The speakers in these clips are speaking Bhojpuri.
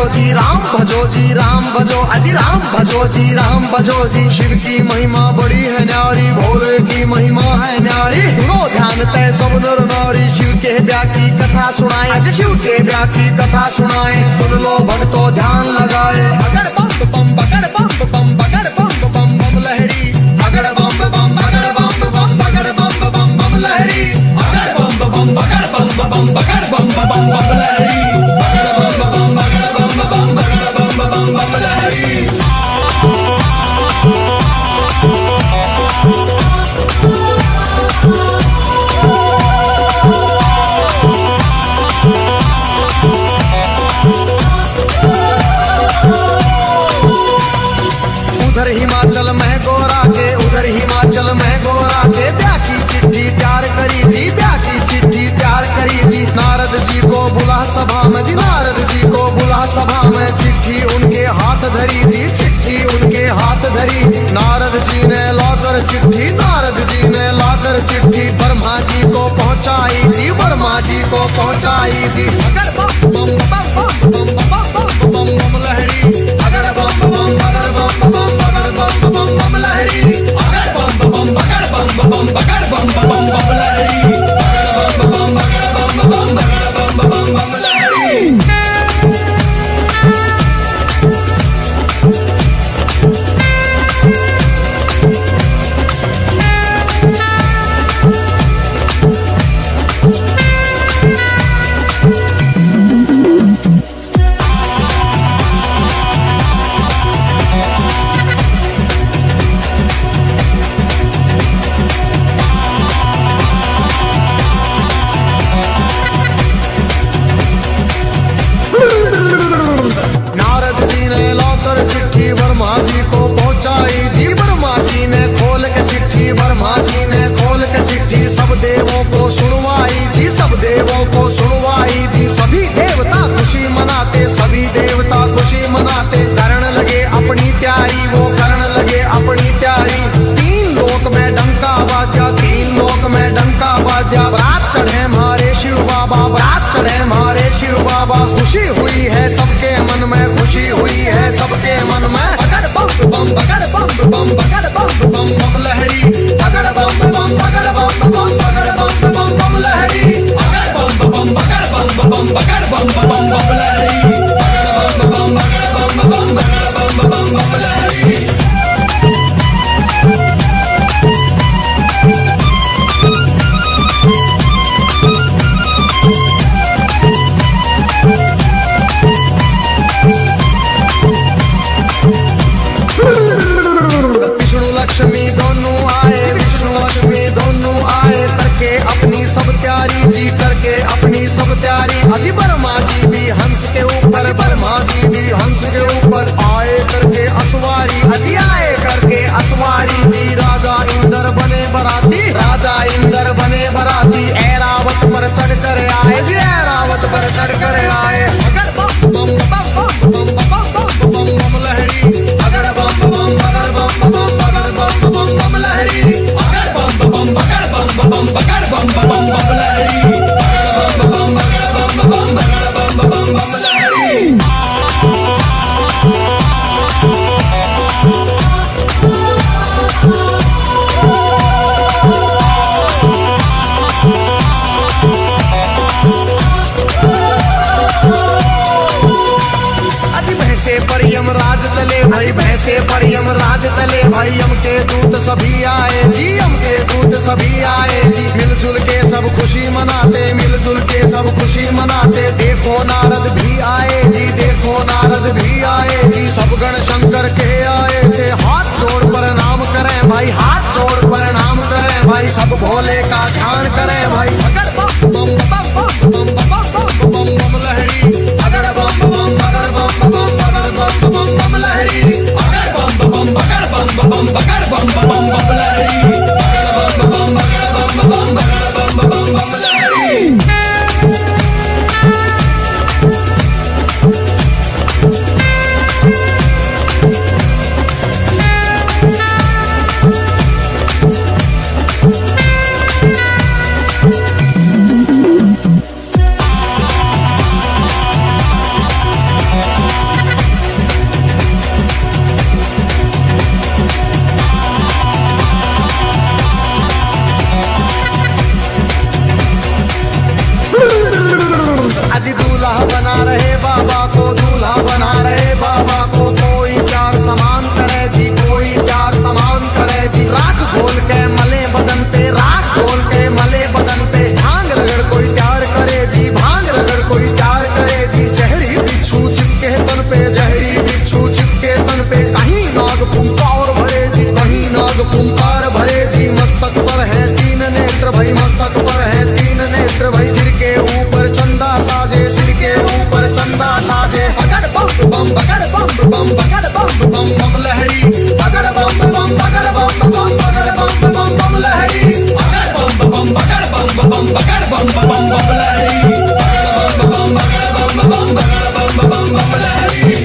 जी राम भजो जी राम भजो, अजी राम भजो जी राम भजो जी। शिव की महिमा बड़ी है न्यारी, भोले की महिमा है न्यारी। सुनो ध्यान तय सब नर नारी, शिव के ब्याह की कथा सुनाए, अजी शिव के ब्याह की कथा सुनाए। सुन लो भक्तों ध्यान लगाए। अगर बम बम बगर बम बम बगर बम बम बम लहरी, अगर बम बम बगर बम बम बगर बम बम बम लहरी, अगर बम बम बगर बम बम बगर बम बम बम लहरी, अगर बम बम बगर बम बम बगर बम बम बम लहरी। उधर हिमाचल में गोरा के, उधर हिमाचल में गोरा के ब्याह की चिट्ठी तैयार करी जी, ब्याह की चिट्ठी तैयार करी जी। नारद जी को बुला सभा में जी, नारद जी को बुला सभा में। चिट्ठी उनके हाथ धरी जी, चिट्ठी उनके हाथ धरी। नारद जी ने लाकर चिट्ठी, नारद जी ने लाकर चिट्ठी ब्रह्मा जी को पहुंचाई जी, ब्रह्मा जी को पहुंचाई जी। अगर बम बम बम बम बम बम बम बम लहरी, अगर बम बम अगर बम बम अगर बम बम बम लहरी, अगर बम बम अगर बम बम अगर बम बम बम लहरी, अगर बम बम अगर बम बम अगर बम बम बम लहरी। ब्रह्मा जी को पहुंचाई जी, ब्रह्मा जी ने खोल के चिट्ठी, ब्रह्मा जी ने खोल के चिट्ठी सब देवों को सुनवाई जी, सब देवों को सुनवाई जी। सभी देवता खुशी मनाते, सभी देवता खुशी मनाते। करण लगे अपनी तैयारी, वो करण लगे अपनी तैयारी। तीन लोक में डंका बाजा, तीन लोक में डंका बाजा। बारात चढ़े हमारे शिव बाबा, बारात चढ़े हमारे शिव बाबा। खुशी हुई है सबके मन में, खुशी हुई है सबके मन में। अगर बम बम बगर बम बम बगर बम बम बम लहरी, अगर बम बम बगर बम बम बगर बम बम बम लहरी, अगर बम बम बगर बम बम बगर बम बम बम लहरी, अगर बम बम बगर बम बम बगर बम बम बम लहरी। लक्ष्मी दोनों आए, विष्णु लक्ष्मी दोनों आए। करके अपनी सब तैयारी जी, करके अपनी सब तैयारी। अजी ब्रह्मा जी भी हंस के ऊपर, ब्रह्मा जी भी हंस के ऊपर आए करके असवारी, अजी आए करके असवारी जी। राजा इंद्र बने बराती, राजा इंद्र बने बराती। ऐरावत पर चढ़ कर आए जी, ऐरावत पर चढ़ कर आए। अगर बम बम बम बम बम बम बम बम लहरी, अगर बम बम अगर बम बम अगर बम बम बम लहरी, अगर बम बम अगर बम बम अगर बम बम बम लहरी, अगर बम बम अगर बम बम अगर बम बम बम लहरी। पर यमराज चले भाई, भैंसे पर यमराज चले भाई। यम के दूत सभी आए जी, यम के दूत सभी आए जी। मिलजुल के सब खुशी मनाते, मिलजुल के सब खुशी मनाते। देखो नारद भी आए जी, देखो नारद भी आए जी। सब गण शंकर के आए थे, हाथ जोड़ प्रणाम करें भाई, हाथ जोड़ प्रणाम करें भाई। सब भोले का ध्यान करें भाई। अगर बम बम बम बम बम बम बम बम लहरी, अगर बम बम अगर बम बम अगर बम बम बम लहरी, अगर बम बम अगर बम बम अगर बम बम बम लहरी, अगर बम बम अगर बम बम अगर बम बम बम लहरी। बम बगड़ बम बम बगड़ बम बम बम लहरी बगड़ बम बम बगड़ बम बम बगड़ बम बम बम लहरी बगड़ बम बम बगड़ बम बम बगड़ बम बम बम लहरी बगड़ बम बगड़ बम बम बगड़ बम बम बम लहरी।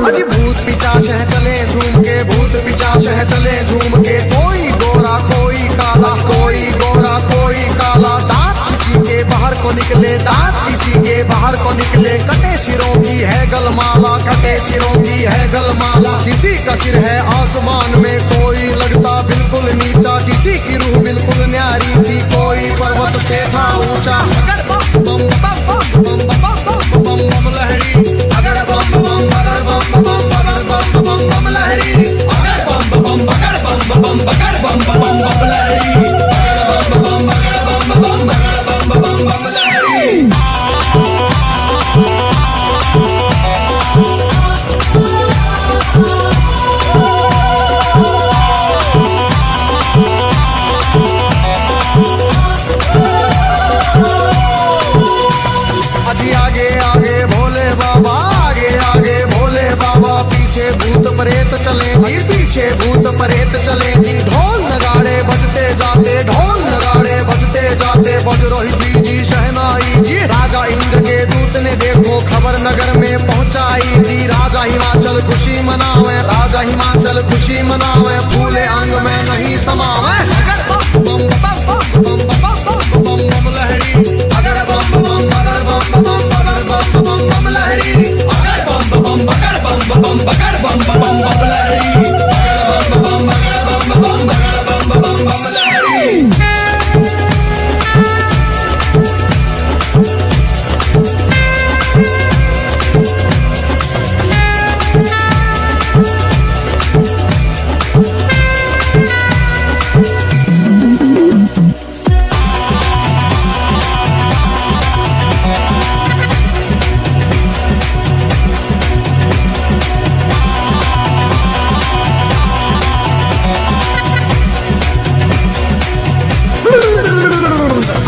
अजी भूत पिचाश है चले झूम के, भूत पिचाश है चले झूम के, कोई गोरा कोई काला, कोई गोरा कोई काला, दांत किसी के बाहर को निकले, दांत किसी के बाहर को निकले, कटे सिरों की है गलमाला, कटे सिरों की है गलमाला, किसी का सिर है आसमान में, कोई लगता बिल्कुल नीचा, किसी की रूह बिल्कुल न्यारी थी, कोई पर्वत से था ऊंचा। अगर बम बम बम बम बम बम बम बम लहरी, अगर बम बम बगर बम बम बगर बम बम बम लहरी, अगर बम बम बगर बम बम बगर बम बम बम लहरी, अगर बम बम बगर बम बम बगर बम बम बम लहरी। अजी आगे आगे भोले बाबा, आगे आगे भोले बाबा, पीछे भूत प्रेत चले जी, पीछे भूत प्रेत चले जी, ढोल नगाड़े बजते जाते, ढोल नगाड़े बजते जाते, बज रही थी जी शहनाई जी, राजा इंद्र के दूत ने देखो खबर नगर में पहुंचाई जी, राजा हिमाचल खुशी मनावे, राजा हिमाचल खुशी मनावे, फूले अंग में नहीं समावे। अगर बम बम बम बम बम बम बम बम लहरी, अगर बम बम बगर बम बम बगर बम बम लहरी, अगर बम बम बगर बम बम बगर बम बम बम लहरी, अगर बम बम बगर बम बम बगर बम बम लहरी।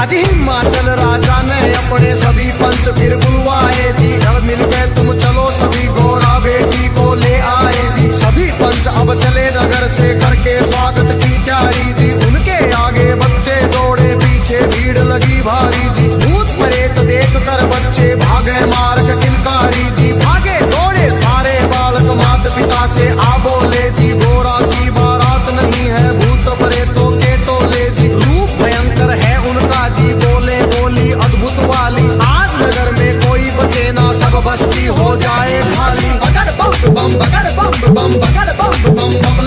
अजी हिमाचल राजा ने अपने सभी पंच फिर बुलवाए जी, घर मिलके तुम चलो सभी गोरा बेटी को ले आए जी, सभी पंच अब चले नगर से करके स्वागत की तैयारी जी, उनके आगे बच्चे दौड़े पीछे भीड़ लगी भारी जी, भूत प्रेत देख कर बच्चे भागे मार्ग किलकारी जी, भागे दौड़े सारे बालक माता पिता से आ बोले जी, गोरा की बारात नहीं है भूत प्रेतों के टोले जी, रूप भयंकर है उनका जी, बोले बोली अद्भुत वाली, आज नगर में कोई बचे ना सब बस्ती हो जाए खाली। बगड़ बम बम बगड़ बम बम बगड़ बम बम बम